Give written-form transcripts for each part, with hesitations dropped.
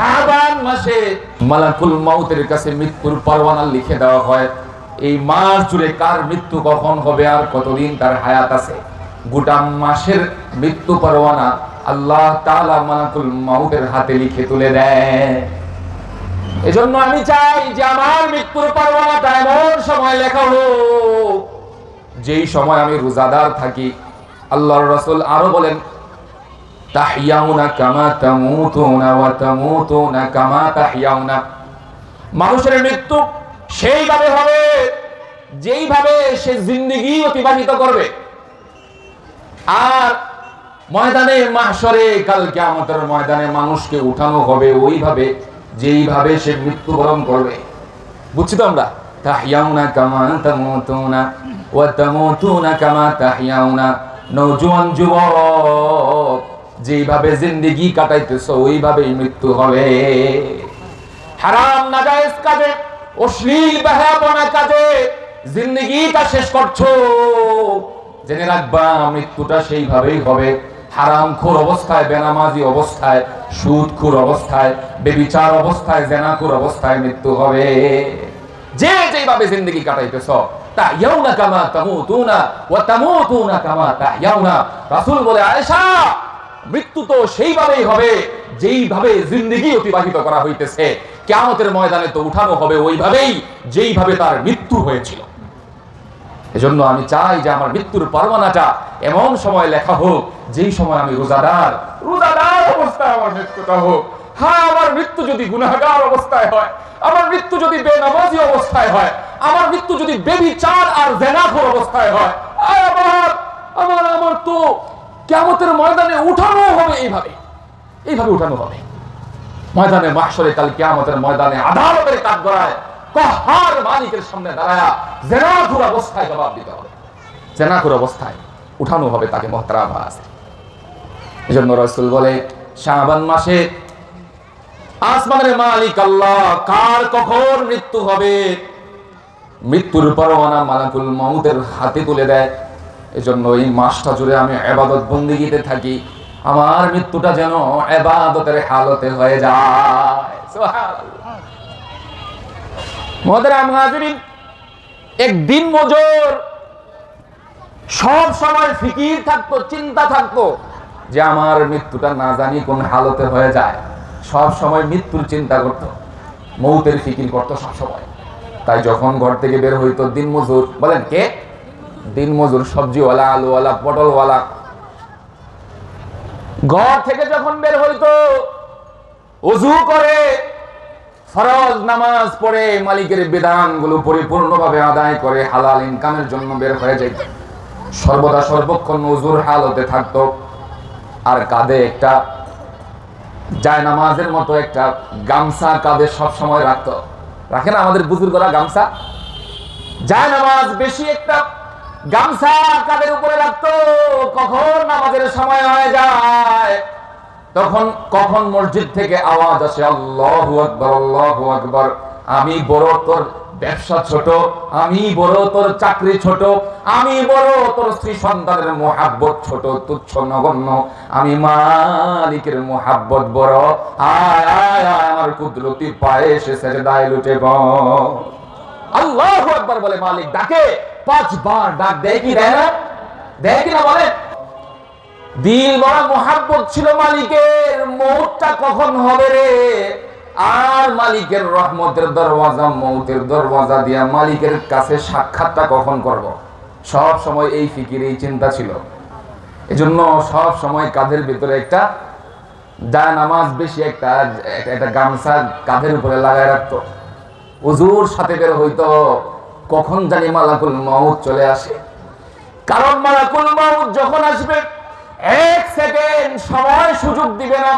শাবান মাসে মালাকুল মউতের কাছে মৃত্যুর পরোয়ানা লিখে দেওয়া হয়। এই মাস জুড়ে কার মৃত্যু কখন হবে আর কতদিন তার হায়াত আছে, গোটা মাসের মৃত্যু পরোয়ানা আল্লাহ তাআলা মালাকুল মউতের হাতে লিখে তুলে দেয়। এজন্য আমি চাই যে আমার মৃত্যুর পরোয়ানাটা এমন সময় লেখা হোক যেই সময় আমি রোজাদার থাকি। আল্লাহর রাসূল আরো বলেন, তাহইয়াউনা কামা তামুতুনা ওয়া তামুতুনা কামা তাহইয়াউনা। মানুষের মৃত্যু সেইভাবে হবে যেইভাবে সে জিন্দেগি অতিবাহিত করবে। আর ময়দানে মাহশরে কাল কিয়ামতের ময়দানে মানুষকে উঠানো হবে ওইভাবে যেইভাবে সে মৃত্যুবরণ করবে। বুঝছি তো আমরা? তাহইয়াউনা কামা তামুতুনা ওয়া তামুতুনা কামা তাহইয়াউনা। নওজোয়ান যুবক, যেইভাবে জিন্দেগি কাটাইতেছো ওইভাবেই মৃত্যু হবে। হারাম নাজায়েজ কাজে, অশ্লীল বেহায়াপনা কাজে জিন্দেগিটা শেষ করছো, জেনে রাখবা মৃত্যুটা সেইভাবেই হবে। হারামখোর অবস্থায়, বেনামাজি অবস্থায়, সুদখোর অবস্থায়, বেবিচার অবস্থায়, জেনাখোর অবস্থায় মৃত্যু হবে। যে যেইভাবে জিন্দেগি কাটাইতেছো, তাহইয়াউনা কামা তামুতুনা ওয়া তামুতুনা কামা তাহইয়াউনা। রাসূল বলে, আয়েশা, মৃত্যু তো সেইভাবেই হবে যেইভাবে জিন্দেগি অতিবাহিত করা হইতেছে। কিয়ামতের ময়দানে তো উঠানো হবে ওইভাবেই যেইভাবে তার মৃত্যু হয়েছিল। এজন্য আমি চাই যে আমার মৃত্যুর পরোয়ানাটা এমন সময় লেখা হোক যেই সময় আমি রোজাদার অবস্থায় আমার মৃত্যুটা হোক। হ্যাঁ, আমার মৃত্যু যদি গুনাহগার অবস্থায় হয়, আমার মৃত্যু যদি বেনামাজি অবস্থায় হয়, আমার মৃত্যু যদি বেবিচার আর জেনাখোর অবস্থায় হয়, আমার তো কিয়ামতের ময়দানে উঠানো হবে এইভাবে উঠানো হবে। ময়দানে মাহশরে কাল কিয়ামতের ময়দানে আদালতের কাঠগড়ায় কাহার মালিকের সামনে দাঁড়ায়া জেনাখোর অবস্থায় জবাব দিতে হবে। জেনাখোর অবস্থায় উঠানো হবে তাকে। মুহতারাম আছে। এজন্য রাসূল বলে, শাবান মাসে আসমানের মালিক আল্লাহ কার কখন মৃত্যু হবে মৃত্যুর পরোয়ানা মালাকুল মউতের হাতে তুলে দেয়। এজন্য এই মাসটা জুড়ে আমি ইবাদত বন্দেগীতে থাকি, আমার মৃত্যুটা যেন ইবাদতের হালতে হয়ে যায়। সুবহানাল্লাহ। মুহতারাম হাজিরিন, একদিন মজুর সব সময় ফিকির থাকতো, চিন্তা থাকতো যে আমার মৃত্যুটা না জানি কোন হালতে হয়ে যায়। সব সময় মৃত্যুর চিন্তা করতো, মৌতের ফিকির করতো সব সময়। তাই যখন ঘর থেকে বের হইতো দিন মজুর, বলেন কে? দিন মজুর, সবজিওয়ালা, আলুওয়ালা, পটলওয়ালা, ঘর থেকে যখন বের হইতো ওযু করে ফরজ নামাজ পড়ে মালিকের বিধানগুলো পরিপূর্ণভাবে আদায় করে হালাল ইনকামের জন্য বের হয়ে যেত। সর্বদা সর্বক্ষণ ওযুর হালতে থাকতো। আর কাঁধে একটা জায়নামাজের মতো একটা গামছা কাঁধে সব সময় রাখতো। রাখে না আমাদের বুজুর্গরা গামছা? জায়নামাজ বেশি একটা গামছা কাঁধের উপরে রাখতো। কখন নামাজের সময় হয়ে যায়, তখন কখন মসজিদ থেকে আওয়াজ আসে, আল্লাহু আকবার, আল্লাহু আকবার। আমি বড়, তোর ব্যবসা ছোট, আমি বড়, তোর চাকরি ছোট, আমি বড়, তোর স্ত্রী সন্তানের মোহাব্বত ছোট, তুচ্ছ নগণ্য, আমি মালিকের মোহাব্বত বড়। আয় আয় আয় আমার কুদরতি পায়ে এসে সেজদায় লুটে পড়। আল্লাহু আকবার বলে মালিক ডাকে, 5 বার ডাক দেয় কি দেয় না? দেয় কি না বলে? দিল বড় মোহাব্বত ছিল মালিকের, মৌতটা কখন হবে রে? আর মালিকের রহমতের দরওয়াজা, মৌতের দরওয়াজা দিয়া মালিকের কাছে সাক্ষাৎটা কখন করব? সব সময় এই ফিকির, এই চিন্তা ছিল। এজন্য সব সময় কাঁধের ভিতরে একটা জায়নামাজ বেশি একটা গামছা কাঁধের উপরে লাগায় রাখতো। ওযুর সাথে বের হইতো, কখন জানি মালাকুল মউত চলে আসে। কারণ মালাকুল মউত যখন আসবে 1 সেকেন্ড সময় সুযোগ দিবে না।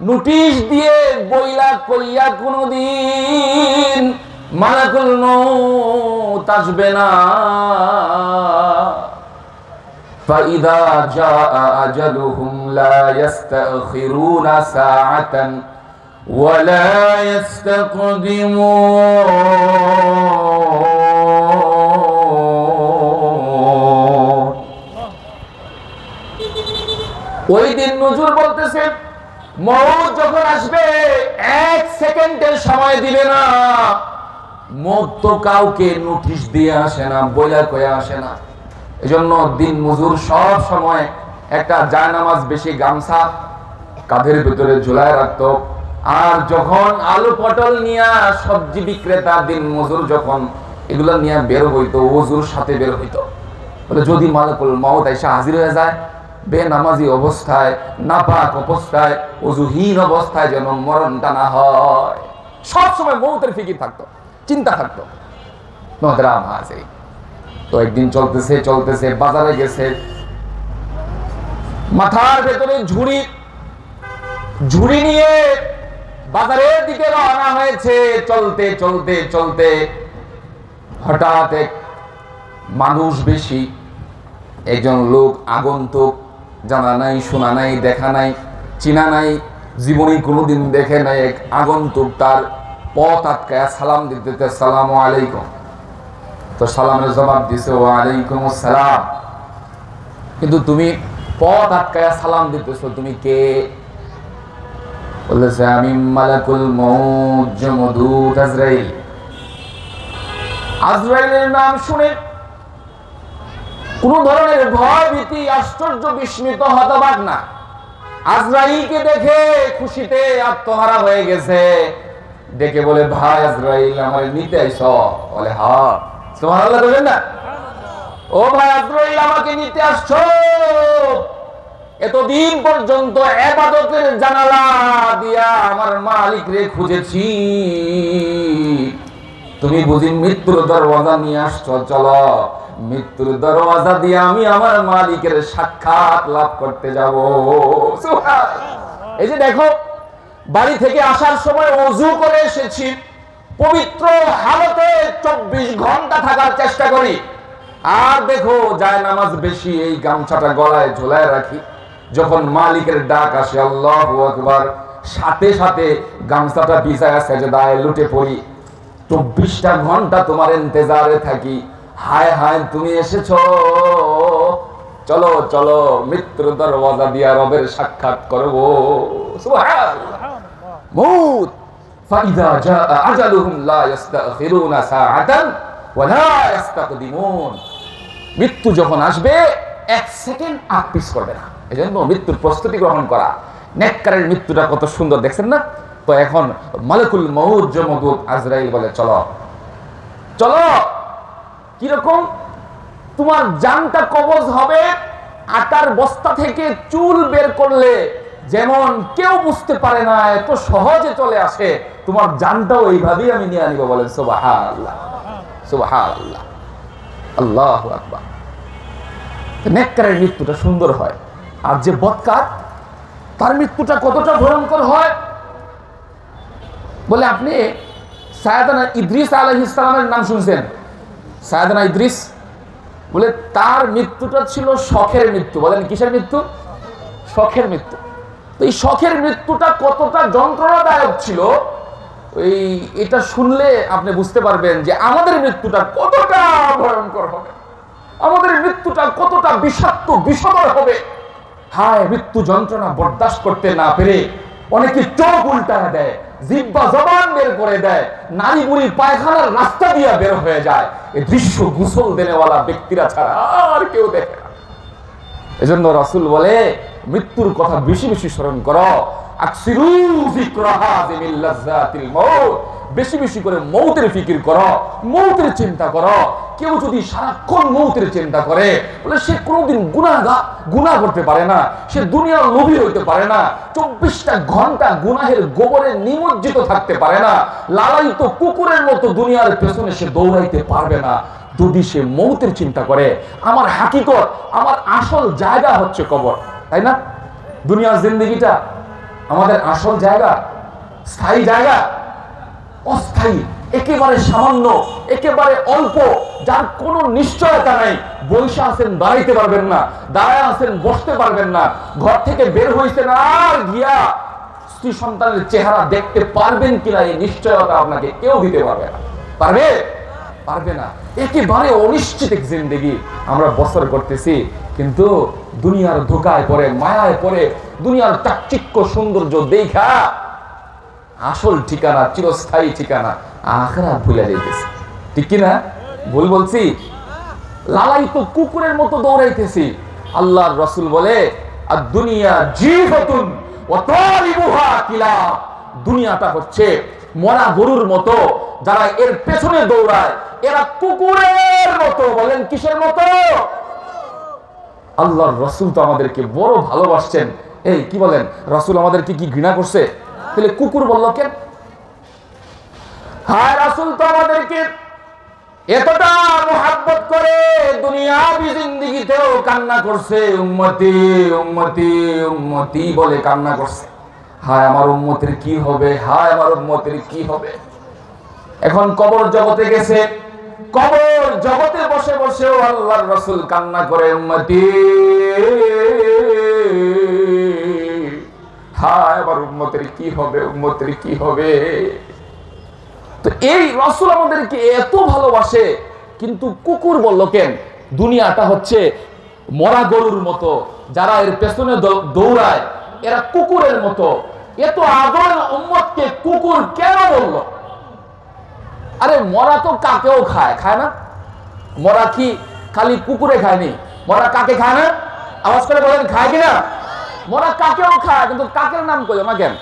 নোটিশ দিয়ে বইলা কইয়া কোনদিন মালাকুল মউত আসবে না। ফাইদা জাআ আজালুহুম লা ইস্তাখিরুনা সাআতান ওয়া লা ইস্তাকদিমুন। ওই দিন নজরুল বলতেছে, মউত যখন আসবে 1 সেকেন্ডের সময় দিবে না। মউত তো কাউকে নোটিশ দিয়ে আসে না, বইলা কয়ে আসে না। এজন্য দিন মজুর সব সময় একটা জায়নামাজ বেশি গামছা কাঁধের ভিতরে ঝুলায় রাখতো। আর যখন আলু পটল নিয়া সবজি বিক্রেতা দিন মজুর যখন এগুলা নিয়ে বের হইতো, ওযুর সাথে বের হইতো। বলে যদি মালাকুল মউত এসে হাজির হয়ে যায়, বেনামাজি অবস্থায়, নাপাক অবস্থায়, ওযুহীন অবস্থায় যেন মরণটা না হয়। সব সময় মউতের ফিকির থাকতো, চিন্তা থাকতো। তো একদিন চলতেছে চলতেছে, বাজারে গেছে, মাথার ভেতরে ঝুড়ি নিয়ে বাজারের দিকে রওনা হয়েছে। চলতে চলতে চলতে হঠাৎ এক মানুষ বেশি, একজন লোক আগন্তুক, জানা নাই, শোনা নাই, দেখা নাই, চিনা নাই, জীবনে কোনোদিন দেখে নাই, এক আগন্তুক তার পথ আটকায় সালাম দিতে, আসসালামু আলাইকুম। তো সালামের জবাব দিছে ওয়া আলাইকুম আসসালাম। কিন্তু তুমি পথ আটকায় সালাম দিতেছো, তুমি কে? বলেছে আমি মালাকুল মউত, জমদূত আজরাইল। আজরাইলের নাম শুনে কোন ধরনের ভয় ভীতি, আশ্চর্য, বিস্মিত, হতবাক না। আজরাইলকে দেখে খুশিতে আত্মহারা হয়ে গেছে। দেখে বলে ভাই আজরাইল আমার নিতে আইছো? বলে হ্যাঁ। সুবহানাল্লাহ বলেন না? ও ভাই আজরাইল আমাকে নিতে আসছো? এতদিন পর্যন্ত ইবাদতের জানালা দিয়া আমার মালিক রে খুঁজেছি, তুমি বুঝি মৃত্যুর দরওয়াজা নিয়ে আসছো? চলো মৃত্যুর দরওয়াজা দিয়ে আমি আমার মালিকের সাক্ষাৎ লাভ করতে যাব। এই যে দেখো, বাড়ি থেকে আসার সময় ওযু করে এসেছি, পবিত্র হালতে 24 ঘন্টা থাকার চেষ্টা করি। আর দেখো জায়নামাজ বেশি, এই গামছাটা গলায় ঝোলায় রাখি। যখন মালিকের ডাক আসে আল্লাহু আকবার, সাথে সাথে গামছাটা বিছায়া সেজদায় লুটে পড়ি। 24টা ঘন্টা তোমার ইন্তজারে থাকি। হায় হায় তুমি এসেছো, চলো চলো মৃত্যুর দরওয়াজা দিয়া রবের সাক্ষাৎ করব। সুবহানাল্লাহ। মউত ফাইদা জাআ আজালুহুম লা ইস্তাখিরুনা সাআতান ওয়া লা ইস্তাকদিমুন। মৃত্যু যখন আসবে 1 সেকেন্ড আগ পিছ করবে না। এজন্য মৃত্যুর প্রস্তুতি গ্রহণ করা। নেককারের মৃত্যুটা কত সুন্দর, দেখছেন না? তো এখন মালাকুল মউত জমদূত আজরাইল বলে চলো চলো। কিরকম? তোমার জানটা কবজ হবে আটার বস্তা থেকে চুল বের করলে যেমন কেউ বুঝতে পারে না, এত সহজে চলে আসে, তোমার জানটাও এইভাবেই আমি নিয়ে আনিব। বলেন সুবহানাল্লাহ, সুবহানাল্লাহ, আল্লাহু আকবার। নেককারের মৃত্যুটা সুন্দর হয়, আর যে বদকার তার মৃত্যুটা কতটা ভয়ঙ্কর হয়। বলে আপনি সাইয়েদনা ইদ্রিস আলাইহিস সালামের নাম শুনছেন? সাইয়েদনা ইদ্রিস, বলে তার মৃত্যুটা ছিল শখের মৃত্যু। বলেন কিসের মৃত্যু? শখের মৃত্যু। তো এই শখের মৃত্যুটা কতটা যন্ত্রণাদায়ক ছিল, এটা শুনলে আপনি বুঝতে পারবেন যে আমাদের মৃত্যুটা কতটা ভয়ঙ্কর হবে, আমাদের মৃত্যুটা কতটা বিষাক্ত, বিষধর হবে। হায়, মৃত্যু যন্ত্রণা বরদাস্ত করতে না পেরে অনেকে চোখ উল্টায় দেয়, জিহ্বা জবান বের করে দেয়, নারী বুড়ি পায়খানার রাস্তা দিয়ে বের হয়ে যায়। এই দৃশ্য গোসল দেনেওয়ালা ব্যক্তিরা ছাড়া আর কেউ দেখে না। এজন্য রাসূল বলে মৃত্যুর কথা বেশি বেশি স্মরণ করো। আকসিরু যিকরাহা মিন লাযযাতিল মাউত, বেশি বেশি করে মৌতের ফিকির করো, মৌতের চিন্তা করো। কেউ যদি সারাক্ষণ মৌতের চিন্তা করে, বলে সে কোনোদিন গুনাহ করতে পারে না, সে দুনিয়ার লোভী হইতে পারে না, 24টা ঘন্টা গুনাহের গোবরে নিমজ্জিত থাকতে পারে না, লালায়িত কুকুরের মতো দুনিয়ার পেছনে সে দৌড়াইতে পারবে না। যদি সে মৌতের চিন্তা করে, আমার হাকিকত, আমার আসল জায়গা হচ্ছে কবর, তাই না? দুনিয়ার জিন্দেগিটা আমাদের আসল জায়গা, স্থায়ী জায়গা, অস্থায়ী, একেবারে সামান্য, একেবারে অল্প, যার কোনো নিশ্চয়তা নাই। বসে আছেন, দাঁড়াইতে পারবেন না, দাঁড়ায় আছেন, বসতে পারবেন না, ঘর থেকে বের হয়েছেন আর গিয়া স্ত্রী সন্তানের চেহারা দেখতে পারবেন কিনা, এই নিশ্চয়তা আপনাকে কেউ দিতে পারবে না। পারবে? পারবে না। একেবারে অনিশ্চিত জিন্দেগি আমরা বছর করতেছি, কিন্তু দুনিয়ার ধোকায় পড়ে, মায়ায় পড়ে, দুনিয়ার চাকচিক্য সৌন্দর্য দেখা আসল ঠিকানা, চিরস্থায়ী ঠিকানা আখিরাত ভুলে যাইতেছে। ঠিক কিনা? ভুল বলছি? লালায়িত কুকুরের মতো দৌড়াইতেছি। আল্লাহর রাসূল বলে, আর দুনিয়া জিফাতুন ওয়া তালিবুহা কিলাব। দুনিয়াটা হচ্ছে মরা গরুর মতো, যারা এর পেছনে দৌড়ায় এরা কুকুরের মতো। বলেন কিসের মতো? আল্লাহর রাসূল তো আমাদেরকে বড় ভালোবাসছেন। এই কি বলেন, রাসূল আমাদেরকে কি ঘৃণা করছে? তাহলে কুকুর বলল কেন? হায়, রাসূল তো আমাদেরকে এতটা মুহাব্বত করে দুনিয়াবি জিন্দেগিতেও কান্না করছে, উম্মতি উম্মতি উম্মতি বলে কান্না করছে। হায় আমার উম্মতের কি হবে, হায় আমার উম্মতের কি হবে। এখন কবর জগতে গেছে, কবর জগতে বসে বসেও আল্লাহর রাসূল কান্না করে, উম্মতি হায় আমার উম্মতের কি হবে, উম্মতের কি হবে। তো এই রাসূল আমাদেরকে এত ভালোবাসে, কিন্তু কুকুর বলল কেন? দুনিয়াটা হচ্ছে মরা গরুর মতো, যারা এর পেছনে দৌড়ায় এরা কুকুরের মতো। এত আদরের উম্মতকে কুকুর কেন বলল? আরে মরা তো কাকেও খায়, খায় না? মরা কি খালি কুকুরে খায়নি? মরা কাকে খায় না? আওয়াজ করে বলেন, খায় কিনা? মরা কাকেও খায়, কিন্তু কাকের নাম কইল না কেন?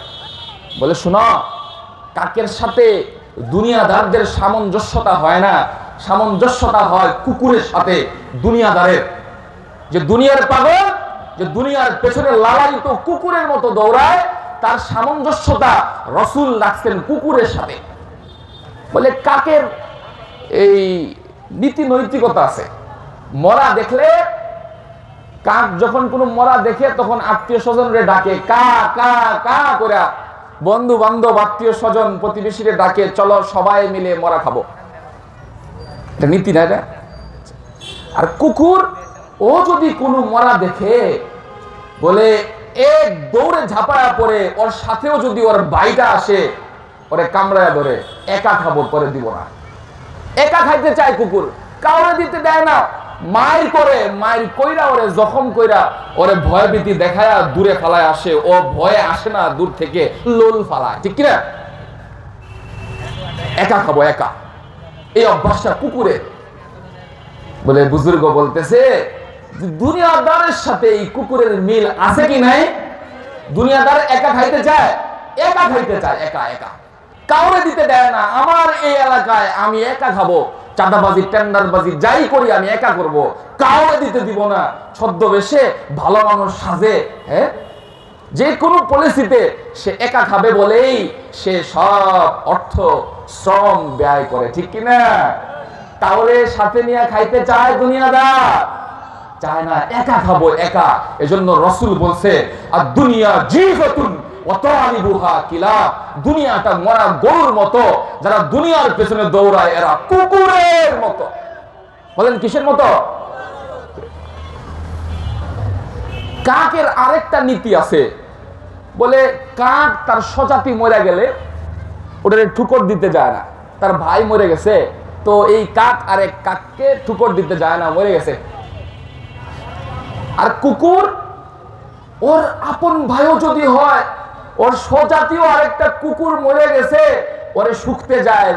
বলে শোনো, কাকের সাথে দুনিয়াদারদের সামঞ্জস্যতা হয় না, সামঞ্জস্যতা হয় কুকুরের সাথে দুনিয়াদারের। যে দুনিয়ার পাগল, যে দুনিয়ার পেছনে লালায়িত কুকুরের মতো দৌড়ায়, তার সামঞ্জস্যতা রাসূল রাখছেন কুকুরের সাথে। বলে কাকের এই নীতি নৈতিকতা আছে। মরা দেখলে, কাক যখন কোনো মরা দেখে তখন আত্মীয় স্বজনরে ডাকে, কা কা কা করে, বন্ধু বান্ধব আত্মীয় স্বজন প্রতিবেশীরে ডাকে, চলো সবাই মিলে মরা খাবো। এটা নীতি না এটা? আর কুকুর ও যদি কোনো মরা দেখে, বলে এক দৌড়ে ঝাঁপায়া পড়ে, ওর সাথেও যদি ওর ভাইটা আসে ওরে কামড়ায়া ধরে, একা খাবো, পরে দিব না। একা খাইতে চায় কুকুর, কাউরে দিতে দেয় না, মায়ের করে, মায়ের কইরা ওরে জখম কইরা ওরে ভয় ভীতি দেখায়া দূরে ফালায় আসে। ও ভয়ে আসে না, দূর থেকে লোল ফালায়। ঠিক কিনা? একা খাবো, একা, এই অভ্যাসটা কুকুরের। বলে বুজুর্গ বলতেছে, দুনিয়াদারের সাথে এই কুকুরের মিল আছে কি নাই? দুনিয়াদার একা খাইতে চায়, একা খাইতে চায়, একা একা, কাউরে দিতে দেয় না। আমার এই এলাকায় আমি একা খাবো, চাঁদাবাজি টেন্ডারবাজি যাই করি আমি একা করব, কাউরে দিতে দিব না। ছদ্মবেশে ভালো মানুষ সাজে, হ্যাঁ, যে কোনো পলিসিতে সে একা খাবে বলেই সে সব অর্থ শ্রম ব্যয় করে। ঠিক কিনা? তাহলে সাথে নিয়ে খাইতে চায় দুনিয়াদার, চায় না, একা খাবো, একা। এজন্য রাসূল বলছে, আর দুনিয়া জিফাতুন ওয়া তালিবুহা কিলাব। দুনিয়াটা মরা গরুর মতো, যারা দুনিয়ার পেছনে দৌড়ায় এরা কুকুরের মতো। বলেন কিসের মতো? কাকের আরেকটা নীতি আছে। বলে কাক তার স্বজাতি মরে গেলে ওটারে ঠুকর দিতে যায় না। তার ভাই মরে গেছে, তো এই কাক আরেক কাককে ঠুকর দিতে যায় না, মরে গেছে। আর কুকুর ওর আপন ভাইও যদি হয়, ওর স্বজাতীয় আরেকটা কুকুর মরে গেছে, ওরে শুকতে যায়,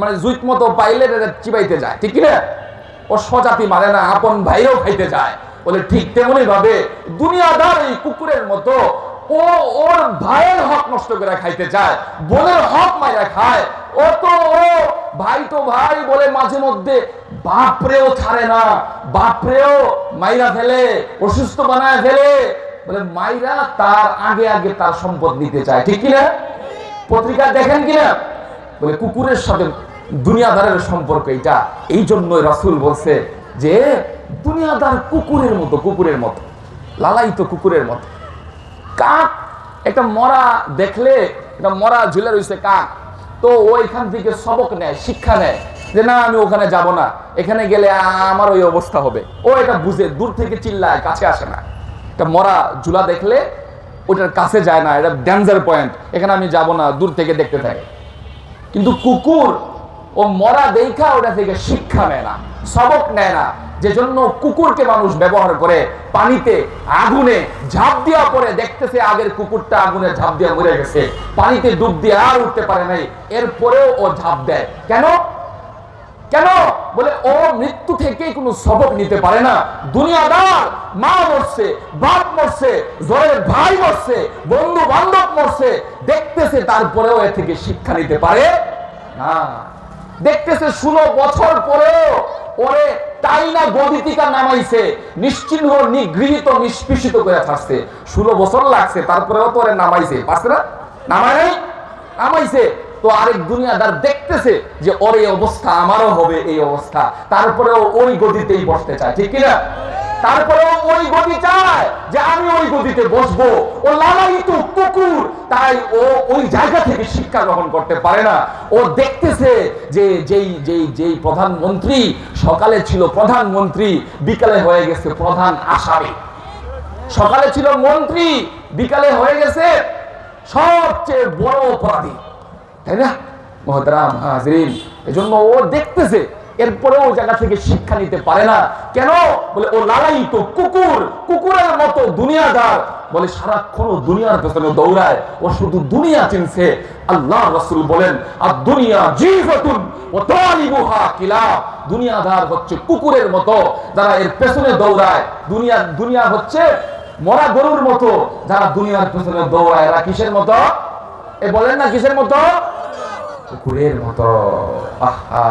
মানে জুইত মতো পাইলে চিবাইতে যায়। ঠিক না? ওর স্বজাতি মানে না, আপন ভাইও খাইতে যায়। বলে ঠিক তেমনি ভাবে দুনিয়াদার এই কুকুরের মতো, ও ওর ভাইয়ের হক নষ্ট করে খাইতে চায়, বোনের হক মাইরা খায়। ও তো ও ভাই তো ভাই বলে মাঝে মধ্যে বাপরেও ছাড়ে না, বাপরেও মাইরা ফেলে, অসুস্থ বানায় ফেলে। বলে মাইরা তার আগে আগে তার সম্পদ নিতে চায়। ঠিক কিনা? পত্রিকা দেখেন কিনা? বলে কুকুরের সাথে দুনিয়াদারের সম্পর্ক এটা। এই জন্যই রাসূল বলছে যে দুনিয়াদার কুকুরের মতো, কুকুরের মতো, লালায়িত কুকুরের মতো। কাক একটা মরা দেখলে, একটা মরা ঝুলে রয়েছে কাক, তো ওইখান থেকে সবক নেয়, শিক্ষা নেয় যে না আমি ওখানে যাব না, এখানে গেলে আমার ওই অবস্থা হবে। ও এটা বুঝে, দূর থেকে চিল্লায়, কাছে আসে না। একটা মরা ঝুলা দেখলে ওটার কাছে যায় না, এটা ডেঞ্জার পয়েন্ট, এখানে আমি যাব না, দূর থেকে দেখতে থাকে। কিন্তু কুকুর ও মরা দেখা ওটা থেকে শিক্ষা নেয় না, সবক নেয় না। যে জন্য কুকুরকে মানুষ ব্যবহার করে পানিতে আগুনে ঝাঁপ দেওয়া পরে দেখতেছে আগের কুকুরটা আগুনে ঝাঁপ দিয়ে মরে গেছে, পানিতে ডুব দিয়ে আর উঠতে পারে নাই, এরপরেও ও ঝাঁপ দেয়। কেন? কেন? বলে ও মৃত্যু থেকে কোনো সবক নিতে পারে না। দুনিয়াদার মা মরছে, বাপ মরছে, জয়ের ভাই মরছে, বন্ধু বান্ধব মরছে, দেখতেছে তারপরেও এ থেকে শিক্ষা নিতে পারে না। দেখতেছে 16 বছর পরেও ওরে টাইনা গদিতিকা নামাইছে, নিশ্চিহ্ন নিগৃহীত নিষ্পেষিত করে ছাড়ছে। 16 বছর লাগছে, তারপরেও তো ওরে নামাইছে, পারছে না? নামায় নাই? নামাইছে। তো আরেক দুনিয়াদার দেখতেছে যে ওর এই অবস্থা, আমারও হবে এই অবস্থা, তারপরেও ওই গদিতেই বসতে চায়, ঠিক কিনা? তারপরেও ওই গদি চায় যে আমি ওই গদিতে বসবো। ও লালায়িত কুকুর, তাই ও ওই জায়গা থেকে শিক্ষা গ্রহণ করতে পারে না। ও দেখতেছে যে যেই প্রধানমন্ত্রী সকালে ছিল প্রধানমন্ত্রী, বিকালে হয়ে গেছে প্রধান আসামি। সকালে ছিল মন্ত্রী, বিকালে হয়ে গেছে সবচেয়ে বড় অপরাধী, তাই না মুহতারাম হাজরিন? এজন্য ও দেখতেছে, এরপরে ও জায়গা থেকে শিক্ষা নিতে পারে না। কেন? বলে ও লালায়িত কুকুর, কুকুরের মতো দুনিয়াদার। বলে সারাক্ষণ দুনিয়ার পেছনে দৌড়ায়, ও শুধু দুনিয়া চিনছে। আল্লাহ রাসূল বলেন আদ-দুনিয়া জিফাতুন ওয়া তালিবুহা কিলাব। দুনিয়াদার হচ্ছে কুকুরের মতো যারা এর পেছনে দৌড়ায়। দুনিয়া হচ্ছে মরা গরুর মতো যারা দুনিয়ার পেছনে দৌড়ায়। এরা কিসের মতো? এ বলেন না কিসের মতো? কুকুরের মতো। আহা।